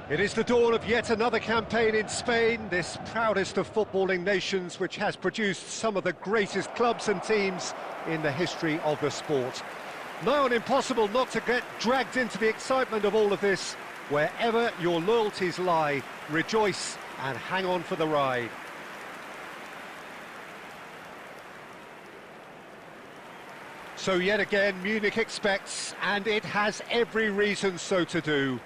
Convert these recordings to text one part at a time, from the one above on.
It is the dawn of yet another campaign in Spain, this proudest of footballing nations, which has produced some of the greatest clubs and teams in the history of the sport. Nigh on impossible not to get dragged into the excitement of all of this. Wherever your loyalties lie, rejoice and hang on for the ride. So yet again, Munich expects, and it has every reason so to do.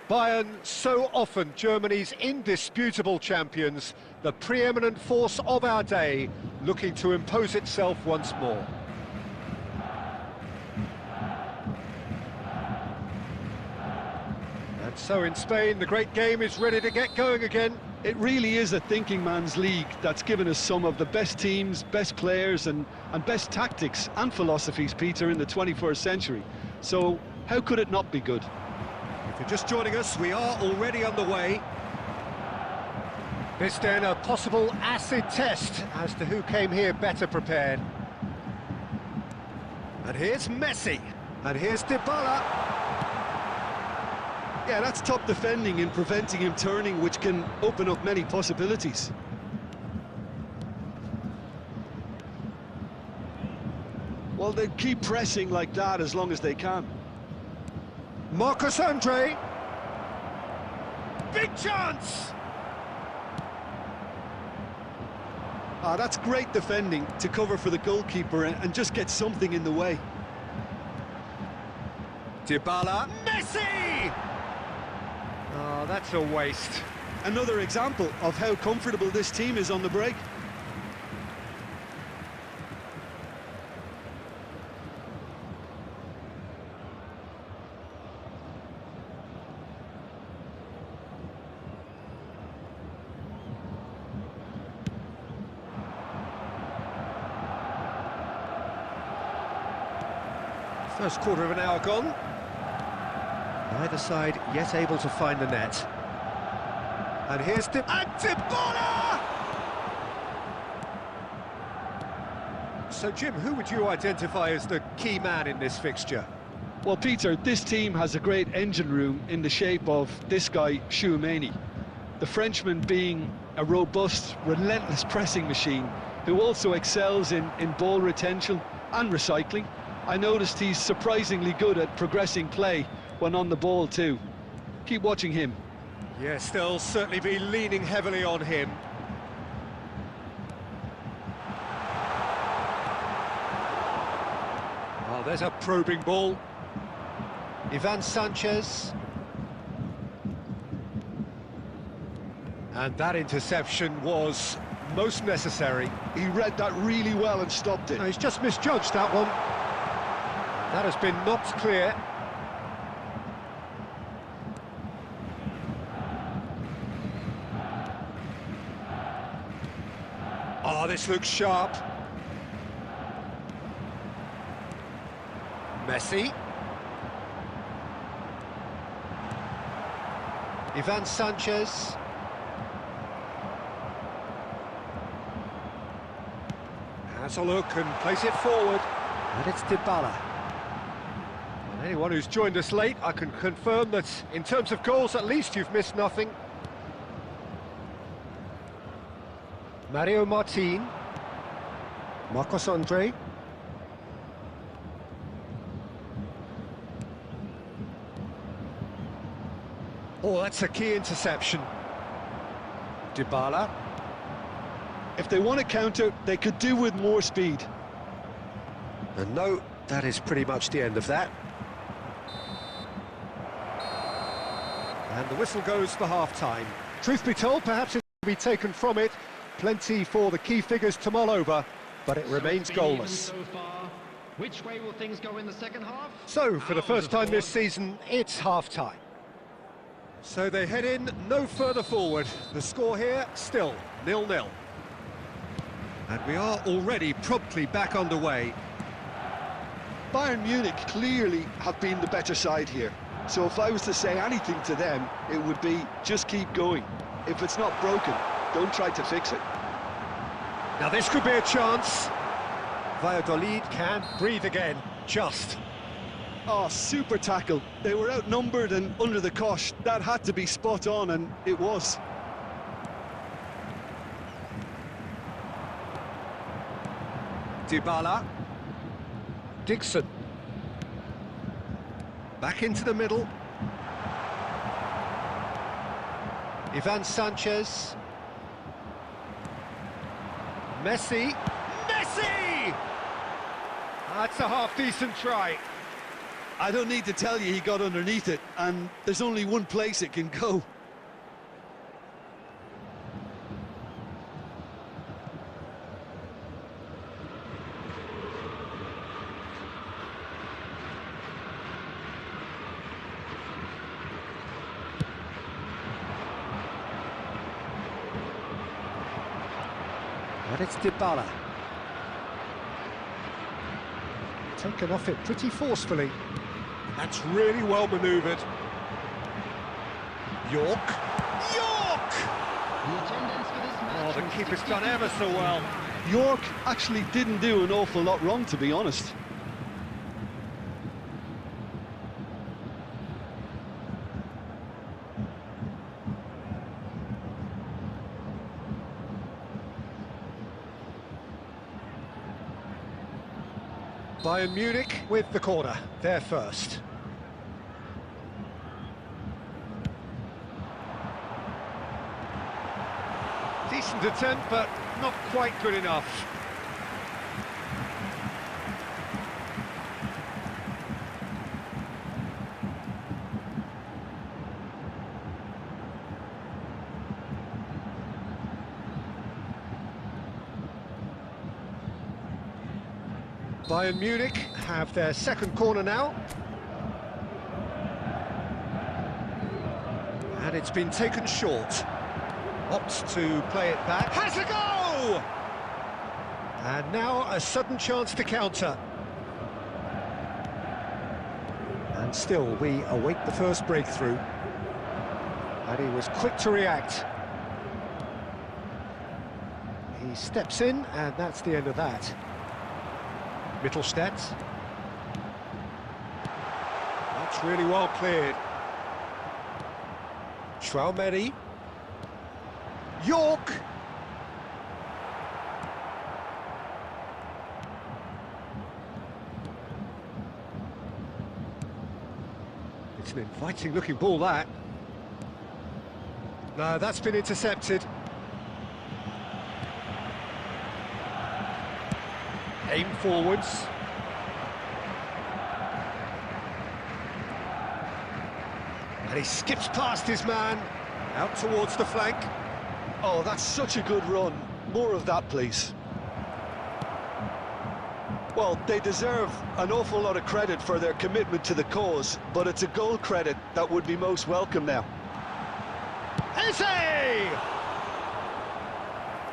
Bayern, so often Germany's indisputable champions, the preeminent force of our day, looking to impose itself once more. And so in Spain, the great game is ready to get going again. It really is a thinking man's league that's given us some of the best teams, best players and best tactics and philosophies, Peter, in the 21st century. So how could it not be good? If you're just joining us, we are already underway. This then a possible acid test as to who came here better prepared. And here's Messi. And here's Dybala. Yeah, that's top defending and preventing him turning, which can open up many possibilities. Well, they keep pressing like that as long as they can. Marcus Andre. Big chance! Ah, that's great defending to cover for the goalkeeper and just get something in the way. Dybala. Messi! Oh, that's a waste. Another example of how comfortable this team is on the break. First quarter of an hour gone. Neither side yet able to find the net. And here's Dybala! So, Jim, who would you identify as the key man in this fixture? Well, Peter, this team has a great engine room in the shape of this guy, Tchouaméni. The Frenchman being a robust, relentless pressing machine who also excels in ball retention and recycling. I noticed he's surprisingly good at progressing play when on the ball too. Keep watching him. Yes, they'll certainly be leaning heavily on him. Oh, there's a probing ball. Ivan Sanchez. And that interception was most necessary. He read that really well and stopped it. No, he's just misjudged that one. That has been knocked clear. Oh, this looks sharp. Messi. Ivan Sanchez. Has a look and plays it forward. And it's Dybala. And anyone who's joined us late, I can confirm that in terms of goals, at least you've missed nothing. Mario Martin. Marcos Andre. Oh, that's a key interception. Dybala. If they want to counter, they could do with more speed. And no, that is pretty much the end of that. And the whistle goes for half-time. Truth be told, perhaps it will be taken from it. Plenty for the key figures to mull over, but it remains goalless. So far. Which way will things go in the second half? So, for the first time this season, it's half-time. So they head in no further forward. The score here, still 0-0. And we are already promptly back underway. Bayern Munich clearly have been the better side here. So if I was to say anything to them, it would be just keep going. If it's not broken, don't try to fix it. Now this could be a chance. Valladolid can breathe again, just. Oh, super tackle. They were outnumbered and under the cosh. That had to be spot on, and it was. Dybala. Dixon. Back into the middle. Ivan Sanchez. Messi. Messi! That's a half-decent try. I don't need to tell you he got underneath it, and there's only one place it can go. And it's Dybala. Taken off it pretty forcefully. That's really well manoeuvred. York. York! The attendance for this match. Oh, the was keeper's done 62. ever so well. York actually didn't do an awful lot wrong, to be honest. Bayern Munich with the corner, they're first. Decent attempt, but not quite good enough. Bayern Munich have their second corner now. And it's been taken short. Opts to play it back. Has a go! And now a sudden chance to counter. And still we await the first breakthrough. And he was quick to react. He steps in, and that's the end of that. Mittelstadt. That's really well cleared. Traumeri. York. It's an inviting looking ball, that. No, that's been intercepted. Aim forwards. And he skips past his man, out towards the flank. Oh, that's such a good run. More of that, please. Well, they deserve an awful lot of credit for their commitment to the cause, but it's a goal credit that would be most welcome now. Eze!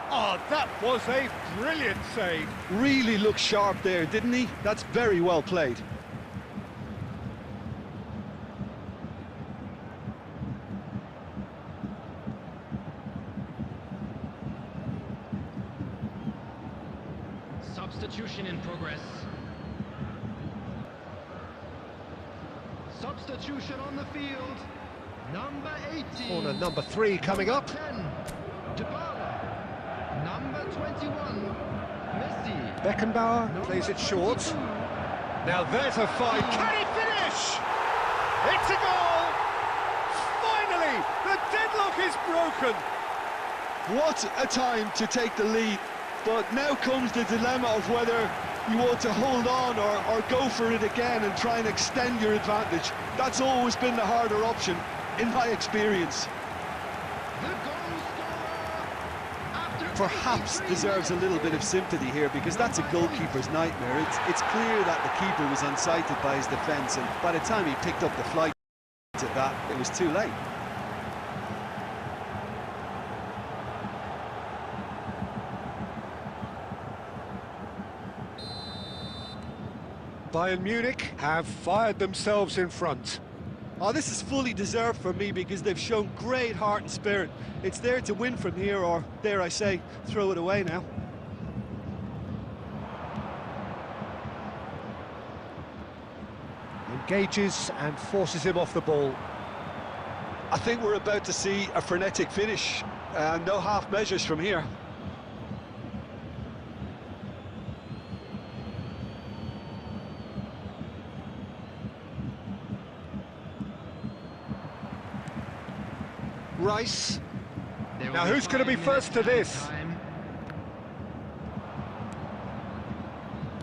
Oh, that was a brilliant save. Really looked sharp there, didn't he? That's very well played. Substitution in progress. Substitution on the field. Number 18. Corner number 3 coming up. 10. Dybala. Number 21. Messi. Beckenbauer Number plays it short. 22. Now there's a find. Can he finish? It's a goal! Finally, the deadlock is broken. What a time to take the lead. But now comes the dilemma of whether you want to hold on or go for it again and try and extend your advantage. That's always been the harder option, in my experience. The goal scorer. After Perhaps 83 deserves a little bit of sympathy here, because that's a goalkeeper's nightmare. It's clear that the keeper was unsighted by his defence, and by the time he picked up the flight to that, it was too late. Bayern Munich have fired themselves in front. Oh, this is fully deserved for me because they've shown great heart and spirit. It's there to win from here, or, dare I say, throw it away now. In Engages and forces him off the ball. I think we're about to see a frenetic finish. No half measures from here. Rice. Now who's going to be first to this?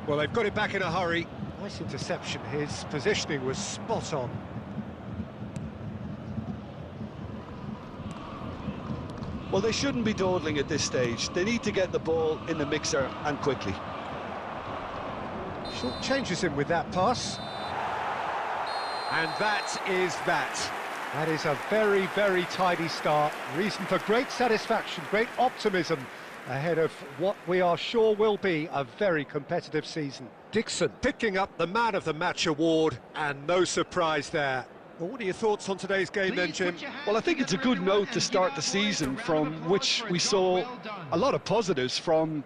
Well, they've got it back in a hurry. Nice interception. His positioning was spot on. Well, they shouldn't be dawdling at this stage. They need to get the ball in the mixer and quickly. Short changes him with that pass. And that is that. That is a very, very tidy start. Reason for great satisfaction, great optimism ahead of what we are sure will be a very competitive season. Dixon picking up the Man of the Match award, and no surprise there. Well, what are your thoughts on today's game then, Jim? Well, I think it's a good note to start the season from which we saw a lot of positives from